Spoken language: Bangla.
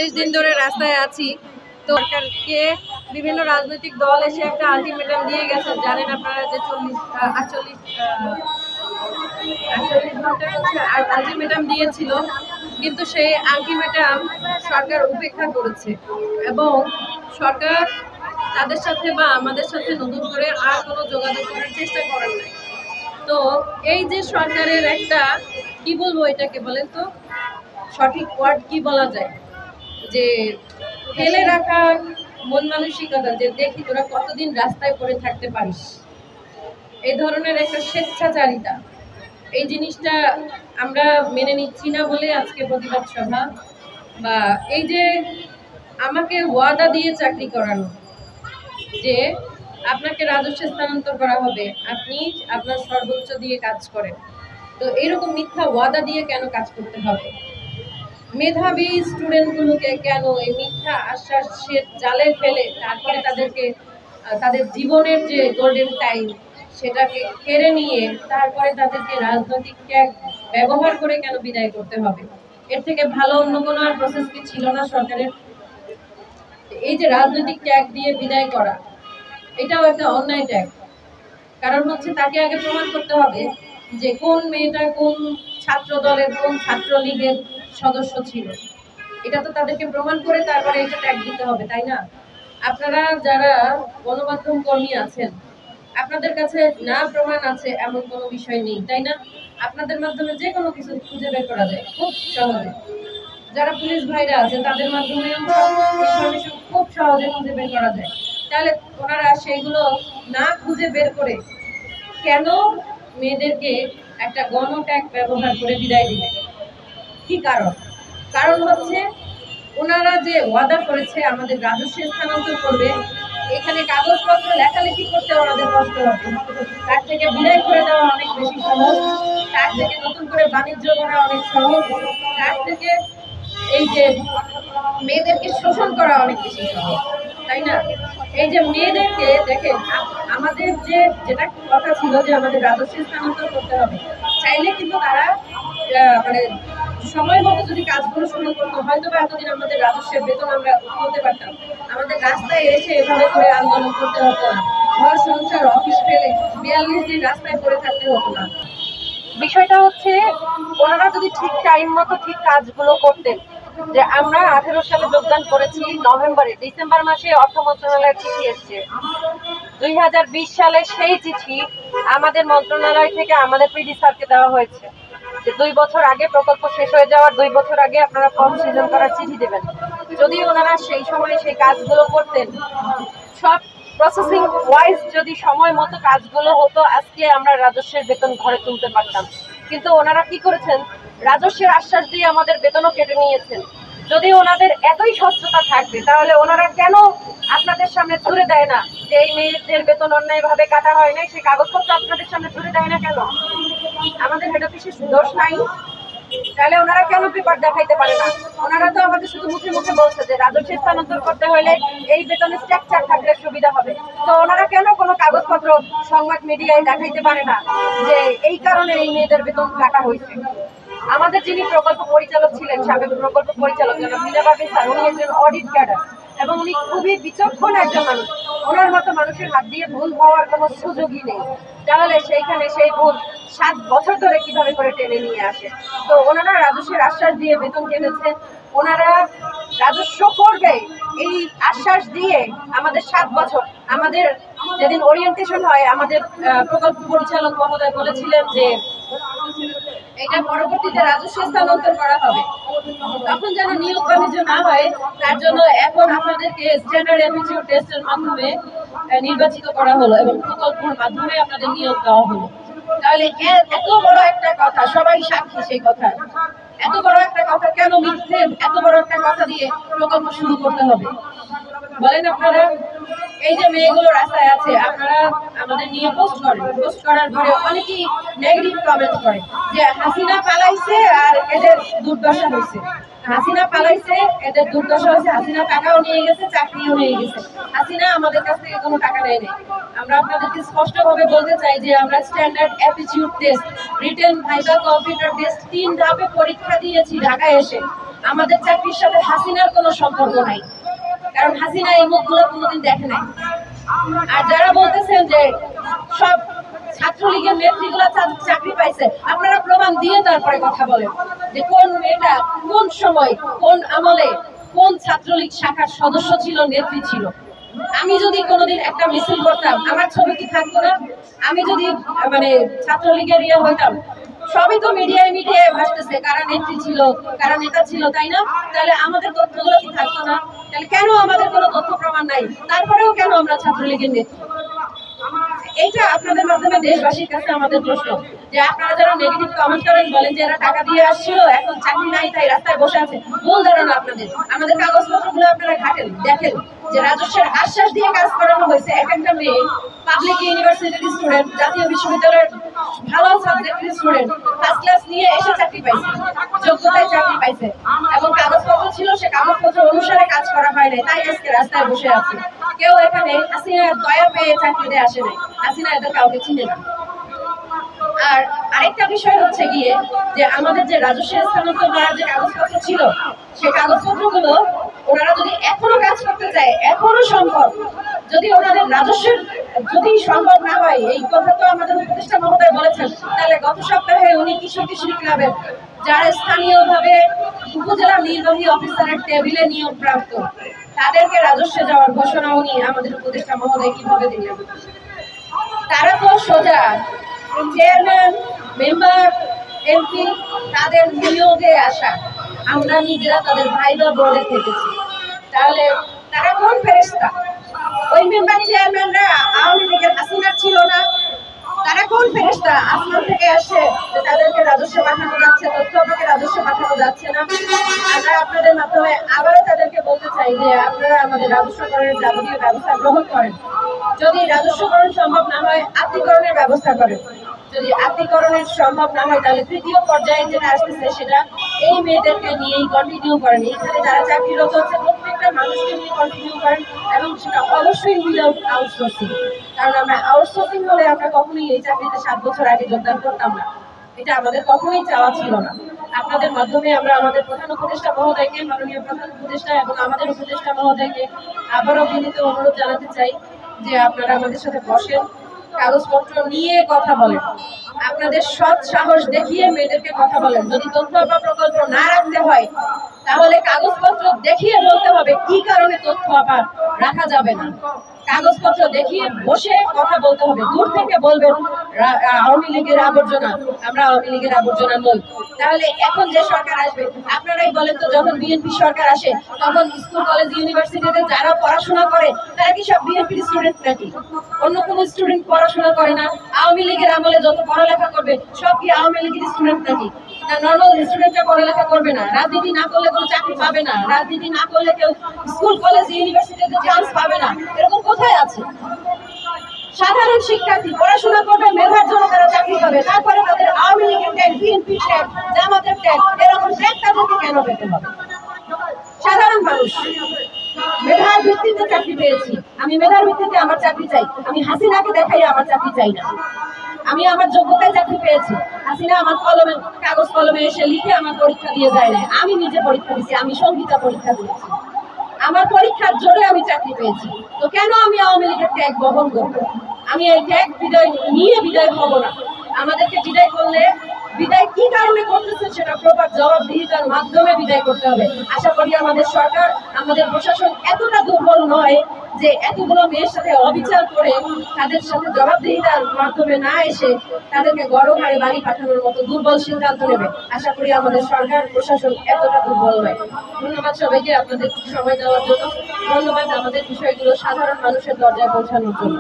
40 দিন ধরে রাস্তায় আছি। তো সরকারকে বিভিন্ন রাজনৈতিক দল এসে একটা আলটিমেটাম দিয়ে গেছে, জানেন আপনারা, যে 48 ঘন্টা আলটিমেটাম দিয়েছিল, কিন্তু সেই আলটিমেটাম সরকার উপেক্ষা করেছে এবং সরকার তাদের সাথে বা আমাদের সাথে নতুন করে আর কোনো যোগাযোগ করার চেষ্টা করেন নাই। তো এই যে সরকারের একটা, কি বলবো এটাকে, বলেন তো সঠিক ওয়ার্ড কি বলা যায়, যে ফেলে রাখা মন মানসিকতা, যে দেখি তোরা কতদিন রাস্তায় পড়ে থাকতে পারিস, এই ধরনের একটা স্বেচ্ছাচারিতা, এই জিনিসটা আমরা মেনে নিচ্ছি না বলে আজকে প্রতিবাদ সভা। বা এই যে আমাকে ওয়াদা দিয়ে চাকরি করানো, যে আপনাকে রাজস্ব স্থানান্তর করা হবে, আপনি আপনার সর্বোচ্চ দিয়ে কাজ করেন, তো এরকম মিথ্যা ওয়াদা দিয়ে কেন কাজ করতে হবে? মেধাবী স্টুডেন্টগুলোকে কেন এই মিথ্যা আশ্বাসের জালে ফেলে তারপরে তাদেরকে তাদের জীবনের যে গোল্ডেন টাইম সেটাকে কেড়ে নিয়ে তারপরে তাদেরকে রাজনৈতিক ট্যাগ ব্যবহার করে কেন বিদায় করতে হবে? এর থেকে ভালো অন্য কোনো আর প্রসেস কি ছিল না সরকারের? এই যে রাজনৈতিক ট্যাগ দিয়ে বিদায় করা, এটাও একটা অন্যায় ট্যাগ। কারণ হচ্ছে তাকে আগে প্রমাণ করতে হবে যে কোন মেয়েটা কোন ছাত্র দলের কোন ছাত্র লীগের সদস্য ছিল, এটা তো তাদেরকে প্রমাণ করে তারপরে এটা ট্যাগ দিতে হবে, তাই না? আপনারা যারা গণমাধ্যম কর্মী আছেন, আপনাদের কাছে না প্রমাণ আছে এমন কোনো বিষয় নেই, তাই না? আপনাদের মাধ্যমে যে কোনো কিছু খুঁজে বের করা যায় খুব সহজে। যারা পুলিশ ভাইরা আছে তাদের মাধ্যমে ইনফরমেশন খুব সহজে খুঁজে বের করা যায়। তাহলে ওনারা সেইগুলো না খুঁজে বের করে কেন মেয়েদেরকে একটা গণট্যাগ ব্যবহার করে বিদায় দিবে? কি কারণ? কারণ হচ্ছে ওনারা যে ওয়াদা করেছে আমাদের রাজস্ব স্থানান্তর করবে, এখানে কাগজপত্র লেখালেখি করতে ওনাদের কষ্ট হবে, তার থেকে বিদায় করে দেওয়া অনেক বেশি সহজ, তার থেকে নতুন করে বাণিজ্য করা অনেক সহজ, তার থেকে এই যে মেয়েদেরকে শোষণ করা অনেক বেশি সহজ, তাই না? এই যে মেয়েদেরকে দেখেন, আমাদের যেটা কথা ছিল যে আমাদের রাজস্ব স্থানান্তর করতে হবে, চাইলে কিন্তু তারা মানে সময় মতো যদি কাজগুলো শুরু করতো, হয়তো বা এতদিন আমাদের রাজস্বের বেতন আমরা তুলতে পারতাম, আমাদের রাস্তায় এসে এভাবে করে আন্দোলন করতে হতো না, ঘর সংসার অফিস ফেলে 42 দিন রাস্তায় পড়ে থাকতে হতো না। বিষয়টা হচ্ছে ওনারা যদি ঠিক টাইম মতো ঠিক কাজগুলো করতেন, যে আমরা 18 সালে যোগদান করেছি নভেম্বরে, ডিসেম্বর মাসে অর্থ মন্ত্রণালয়ের চিঠি এসছে, 2020 সালে সেই চিঠি আমাদের মন্ত্রণালয় থেকে আমাদের পিডি স্যারকে দেওয়া হয়েছে যে 2 বছর আগে প্রকল্প শেষ হয়ে যাওয়ার 2 বছর আগে আপনারা ফর্ম সৃজন করার চিঠি দেবেন। যদি ওনারা সেই সময় সেই কাজগুলো করতেন, সব প্রসেসিং ওয়াইজ যদি সময় মতো কাজগুলো হতো, আজকে আমরা রাজস্বের বেতন ঘরে তুলতে পারতাম। কিন্তু ওনারা কি করেছেন, রাজস্বের আশ্বাস দিয়ে আমাদের বেতনও কেটে নিয়েছেন। যদি ওনাদের এতই স্বচ্ছতা থাকবে, তাহলে ওনারা কেন আপনাদের সামনে ছুড়ে দেয় না যে এই মেয়েদের বেতন অন্যায়ভাবে কাটা হয় নাই, সেই কাগজপত্র আপনাদের সামনে ছুড়ে দেয় না কেন? আমাদের হেড অফিসের দোষ নাই? তাহলে ওনারা কেন পেপার দেখাইতে পারে না? ওনারা তো আমাদের শুধু মুখে মুখে বলছে যে রাজস্ব স্থানান্তর করতে হলে এই বেতনের স্ট্রাকচার থাকলে সুবিধা হবে, তো ওনারা কেন কোনো কাগজপত্র সংবাদ মিডিয়ায় দেখাইতে পারে না যে এই কারণে এই মেয়েদের বেতন কাটা হয়েছে? আমাদের যিনি প্রকল্প পরিচালক ছিলেন, সাবেক প্রকল্প পরিচালক জনাব মিনা বাবি স্যার, উনি একজন অডিট ক্যাডার এবং উনি খুবই বিচক্ষণ একজন মানুষ। ওনার মতো মানুষের হাত দিয়ে ভুল হওয়ার কোনো সুযোগই নেই। তাহলে সেইখানে সেই ভুল 7 বছর ধরে কিভাবে করে টেনে নিয়ে আসে? তো ওনারা রাজস্বের আশ্বাস দিয়ে বেতন কেটেছে, ওনারা রাজস্ব করবে এই আশ্বাস দিয়ে আমাদের 7 বছর, আমাদের যেদিন ওরিয়েন্টেশন হয় আমাদের প্রকল্প পরিচালক মহোদয় বলেছিলেন যে এটা পরবর্তীতে রাজস্ব স্থানান্তর করা হবে, তখন যেন নিয়োগ বাণিজ্য না হয় তার জন্য এখন আপনাদেরকে স্ট্যান্ডার্ড অ্যাপটিটিউড টেস্টের মাধ্যমে নির্বাচিত করা হলো এবং প্রকল্পের মাধ্যমে আপনাদের নিয়োগ দেওয়া হলো। তাহলে এত বড় একটা কথা, সবাই সাক্ষী সেই কথা, এত বড় একটা কথা কেন মিথ্যে, এত বড় একটা কথা দিয়ে প্রকল্প শুরু করতে হবে বলেন আপনারা? এই যে মেয়েগুলো রাস্তায় আছে, আপনারা আমাদের নিয়ে পোস্ট করেন, পোস্ট করার পরে অনেকেই নেগেটিভ কমেন্ট করে যে হাসিনা পালাইছে আর এদের দুর্দশা হয়েছে, হাসিনা পালাইছে এদের দুর্দশা হয়েছে, হাসিনা টাকাও নিয়ে গেছে, চাকরিও নিয়ে গেছে, হাসিনা আমাদের কাছ থেকে কোনো টাকা নেয় নাই। আমরা আপনাদেরকে স্পষ্টভাবে বলতে চাই যে আমরা standard aptitude test, written, viva, computer test 3 ধাপে পরীক্ষা দিয়েছি ঢাকায় এসে। আমাদের চাকরির সাথে হাসিনার কোনো সম্পর্ক নাই, কারণ হাসিনা এই মুখগুলো কোনোদিন দেখে নাই। আর যারা বলতেছেন যে সব ছাত্রলীগের নেত্রীগুলা চাকরি পাইছে, আপনারা প্রমাণ দিয়ে তারপরে কথা বলেন যে কোন মেয়েটা কোন সময় কোন আমলে কোন ছাত্রলীগ শাখার সদস্য ছিল, নেত্রী ছিল। আমি যদি কোনোদিন একটা মিছিল করতাম, আমার ছবি কি থাকতো না? আমি যদি ছাত্রলীগের হইতাম, সবই তো মিডিয়ায় ভাসতেছে কারা নেত্রী ছিল, কারা নেতা ছিল, তাই না? তাহলে আমাদের তথ্যগুলো কি থাকতো না? তাহলে কেন আমাদের কোনো তথ্য প্রমাণ নাই? তারপরেও কেন আমরা ছাত্রলীগের নেত্রী? এইটা আপনাদের মাধ্যমে দেশবাসীর কাছে আমাদের প্রশ্ন, যে আপনারা যারা নেগেটিভ কমেন্ট করেন, বলেন যে এরা টাকা দিয়ে আসছিল, এখন চাকরি নাই তাই রাস্তায় বসে আছে, ভুল ধারণা আপনাদের। আমাদের কাগজপত্রগুলো আপনারা ঘাটেন, দেখেন যে রাজস্বের আশ্বাস দিয়ে কাজ করানো হয়েছে। এক একটা মেয়ে পাবলিক ইউনিভার্সিটির স্টুডেন্ট, জাতীয় বিশ্ববিদ্যালয়ের ভালো সাবজেক্টের স্টুডেন্ট, ফার্স্ট ক্লাস নিয়ে এসে চাকরি পাইছে, যোগ্যতায় চাকরি পাইছে, এবং কাগজপত্র ছিল, সে কাগজপত্র অনুসারে কাজ করা হয় নাই, তাই আজকে রাস্তায় বসে আছে। কেউ এখানে হাসিনার দয়া পেয়ে চাকরিতে আসে নাই, হাসিনা এদের কাউকে চিনে না। আর আরেকটা বিষয় হচ্ছে গিয়ে যে আমাদের যে রাজস্বের স্থানান্তর করার যে কাগজপত্র ছিল, সেই কাগজপত্রগুলো ওনারা যদি এখনো কাজ করতে চায়, এখনো সম্ভব। যদি ওনাদের রাজস্বের যদি সম্ভব না হয়, এই কথা তো আমাদের উপদেষ্টা মহোদয় বলেছেন, তাহলে গত সপ্তাহে উনি কিশোর কিশোরী ক্লাবের যারা স্থানীয়ভাবে উপজেলা নির্বাহী অফিসারের টেবিলে নিয়োগ প্রাপ্ত, তাদেরকে রাজস্বে যাওয়ার ঘোষণা উনি আমাদের উপদেষ্টা মহোদয় কিভাবে দিলেন? তারা তো সোজা চেয়ারম্যান, মেম্বার, এমপি তাদের নিয়োগে আসা, আমরা নিজেরা তাদের ভাই বা বোনে থেকেছি। তাহলে তারা কোন ফেরেশতা? ওই মেম্বার চেয়ারম্যানরা আওয়ামী লীগের হাসিনার ছিল না? তারা কোন ফেরেশতা? আসমান থেকে আসে যে তাদেরকে রাজস্ব পাঠানো যাচ্ছে, তথ্য থেকে রাজস্ব পাঠানো যাচ্ছে না? আমরা আপনাদের মাধ্যমে আবারও তাদেরকে বলতে চাই যে আপনারা আমাদের রাজস্বকরণের যাবতীয় ব্যবস্থা গ্রহণ করেন। যদি রাজস্বকরণ সম্ভব না হয়, আত্মীকরণের ব্যবস্থা করেন। যদি আত্মীকরণের সম্ভব না হয়, তাহলে তৃতীয় পর্যায়ে যেটা আসতেছে সেটা এই মেয়েদেরকে নিয়েই কন্টিনিউ করেন। এখানে যারা চাকরিরত হচ্ছে প্রত্যেকটা মানুষকে নিয়ে কন্টিনিউ করেন, এবং সেটা অবশ্যই উইদাউট আউটসোর্সিং। কারণ আমরা আউটসোর্সিং হলে আমরা কখনোই এই চাকরিতে 7 বছর আগে যোগদান করতাম না, এটা আমাদের কখনোই চাওয়া ছিল না। আপনাদের মাধ্যমে আমরা আমাদের প্রধান উপদেষ্টা মহোদয়কে, মাননীয় প্রধান উপদেষ্টা এবং আমাদের উপদেষ্টা মহোদয়কে আবারও বিনীত অনুরোধ জানাতে চাই যে আপনারা আমাদের সাথে বসেন, কাগজপত্র নিয়ে কথা বলেন, আপনাদের সৎ সাহস দেখিয়ে মেয়েদেরকে কথা বলেন। যদি তথ্য বা প্রকল্প না রাখতে হয়, তাহলে কাগজপত্র দেখিয়ে বলতে হবে কি কারণে তথ্য আবার রাখা যাবে না। কাগজপত্র দেখিয়ে বসে কথা বলতে হবে। দূর থেকে বলবেন আওয়ামী লীগের আবর্জনা, আমরা আওয়ামী লীগের আবর্জনা নই। তাহলে এখন যে সরকার আসবে, আপনারাই বলেন তো, যখন বিএনপি সরকার আসে তখন স্কুল কলেজ ইউনিভার্সিটিতে যারা পড়াশোনা করে তারা কি সব বিএনপির স্টুডেন্ট নাকি? অন্য কোন স্টুডেন্ট পড়াশোনা করে না? আওয়ামী লীগের আমলে যত পড়ালেখা করবে সব কি আওয়ামী লীগের স্টুডেন্ট নাকি? না, নর্মাল স্টুডেন্টরা পড়ালেখা করবে না? রাজনীতি না করলে কোনো চাকরি পাবে না? রাজনীতি না করলে কেউ স্কুল কলেজ ইউনিভার্সিটিতে চান্স পাবে না? এরকম কোথায় আছে? সাধারণ শিক্ষার্থী পড়াশোনা করবে, মেধার জন্য তারা চাকরি পাবে, তারপরে তাদের আওয়ামী লীগের ট্যাগ, বিএনপির ট্যাগ, জামাতের ট্যাগ, এরকম ট্যাগ তাদেরকে কেন পেতে হবে? সাধারণ মানুষ মেধার ভিত্তিতে চাকরি পেয়েছি, আমি মেধার ভিত্তিতে আমার চাকরি চাই। আমি হাসিনাকে দেখাই আমার চাকরি চাই না। আমি আমার যোগ্যতায় চাকরি পেয়েছি। হাসিনা আমার কলমে, কাগজ কলমে এসে লিখে আমার পরীক্ষা দিয়ে যায় না, আমি নিজে পরীক্ষা দিয়েছি, আমি সংহিতা পরীক্ষা দিয়েছি, আমার পরীক্ষার জোরে আমি চাকরি পেয়েছি। তো কেন আমি আওয়ামী লীগের ট্যাগ বহন করবো? আমি এই ট্যাগ বিদায় হব না। আমাদেরকে বিদায় করলে বিদায় কি কারণে করতেছে সেটা প্রপার জবাবদিহিতার মাধ্যমে বিদায় করতে হবে। আশা করি আমাদের সরকার, আমাদের প্রশাসন এতটা দুর্বল নয় যে এতগুলো মেয়ের সাথে অবিচার করে তাদের সাথে জবাবদিহিতার মাধ্যমে না এসে তাদেরকে গরম হারে বাড়ি পাঠানোর মতো দুর্বল সিদ্ধান্ত নেবে। আশা করি আমাদের সরকার প্রশাসন এতটা দুর্বল নয়। ধন্যবাদ সবাইকে আপনাদের সময় দেওয়ার জন্য, ধন্যবাদ আমাদের বিষয়গুলো সাধারণ মানুষের দরজায় পৌঁছানোর জন্য।